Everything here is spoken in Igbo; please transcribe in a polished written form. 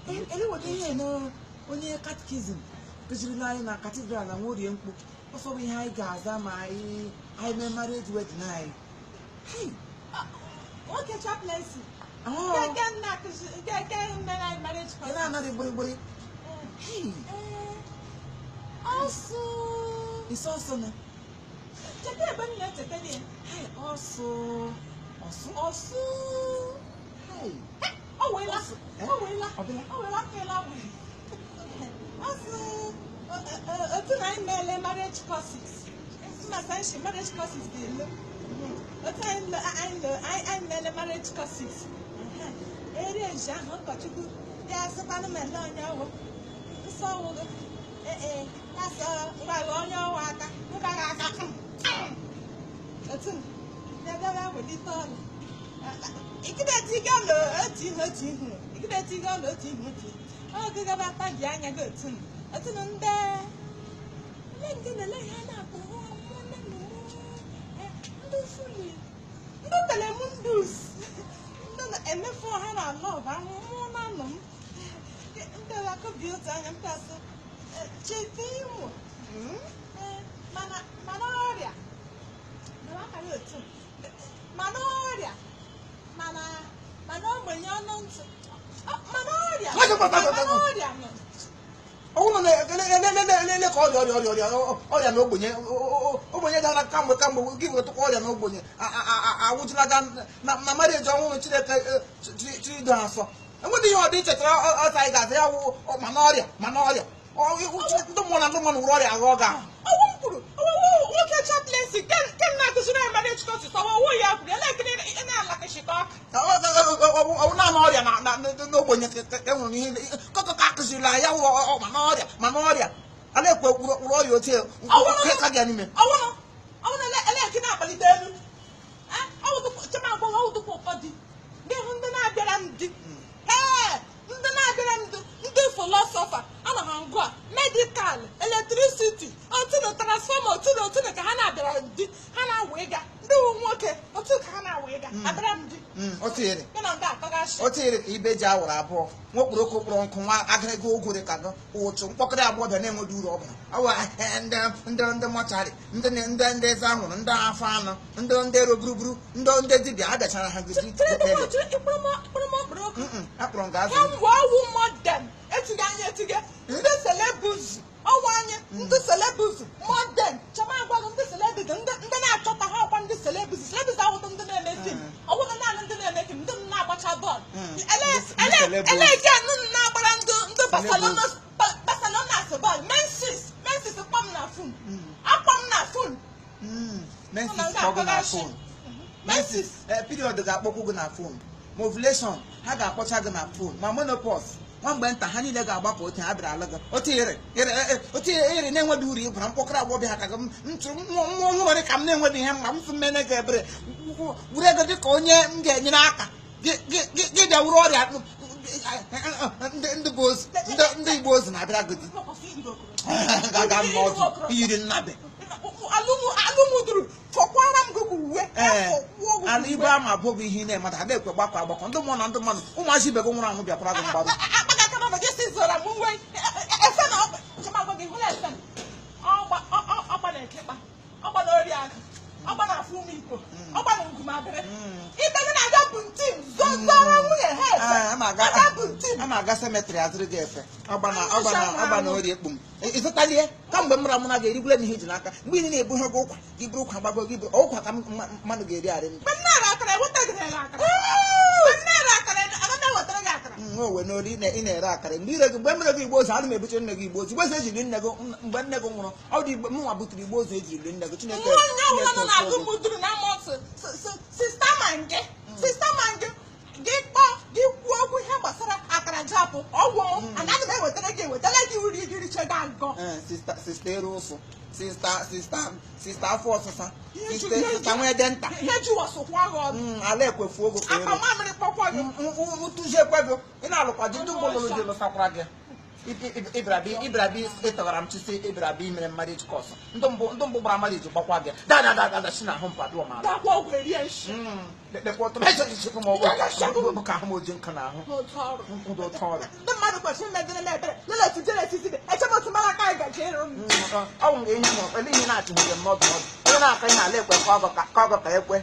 Anyway, here no only catechism. Because lying na cathedral and Woody and Cook. Also, we high Gaza, my marriage with night. Hey, okay, chaplaincy. oh, Get marriage. Another. Hey, also, it's also. Hey, also. Hey. Oh, well, also, marriage courses. Marriage courses. I marriage courses. Area is young, but you could. Yes, a man on your work. So, that's a on your water. That's it. Never will it all. You oh, good about that young and good too. That's an there. Let me lay hand up. Not the lemon juice. And before I love, I'm on them. There are computers and person. Chief Imo. Manoria. Manoria. Mana when you're known to Manoria. Oh, no, give it to all your nobody. I would like my marriage on to dance. And what do you did outside that? Oh, Manoria. Oh, you don't want to worry. I go down. What a chaplaincy can not to marriage courses. Oh, we are like a shikok. Oh, no, when you Manoria. I let royalty. I want to let you know, but it doesn't. I want to put them out to body. They won't deny that I'm deep. Hey, the philosopher, medical, electricity, until the transformer, to the Hana Wega. Do okay, or took Hana Wega. Ibeja or Abo, what broke up on Kuma, I go good at or to pocket out what the name would do over. And then the mortality, and then there's Amon, and then Fana, and then there are Gru, and then they did the other channel. Modern, the celebus, the celebus, modern, Chama, the celebrity, and then I thought I have on the celebrity, celebrities out on the name. I want to make him do not watch our dog. Barcelona, Mensis, a pumna phone. A pumna phone. Mensis, Mensis, period that Bokuna phone. Modulation, had a potagana phone. My monopause. One went to honey leg about Abra Laga. Otier, never do you from Pokra Bobby Hakam. More come in with him. I'm from Menegabre. Whatever the Konya Ganaka. Get the Aurora and the boss. The boss and I drag it. You didn't have it. For and Ibama Bobby Hine, but I never go back on the one on the month. Oh, my ship go around with your problem. This is what I'm moving. I'm a gas cemetery as the gefe. Abana, is it Talia? Come, Ramana, you blame Hijaka. We need to go. You broke Habago, give all Managaria. But now, what no, we're not in a rack. And neither the women of the was anime between the boats. Was as you didn't go, but never more. How did more about the boats as you didn't go to Sister Mange, give work with him, after example, or another day with the lady with the lady you reach a go. Sister also. Sister Force, somewhere denta. Here you was so wild. I left with Fogo. I'm a mamma, Papa, who to Jacob in our Padu Sacraga. Ibrabi ịtọgara m chisi Ibrabi mere marriage course ndị mbụ gbara marriage gbakwa gị da si na ahụ mpado ma dakwa ọgwụ erie nshi dekwa otu meje chikwu ma ọgwụ ka ahụ m oji nkụ n'ahụ ụdị ụtọ ọrụ ndị mmadụ kwesịrị imedere m ebere lele otu jere etiti dị echebe otu mara aka anyị gaji ero m ọ nwụ ihe ihe na-achịghị m n'ọdụ onye na-aka ihe ala ekwe ka ọgọ ka ekwe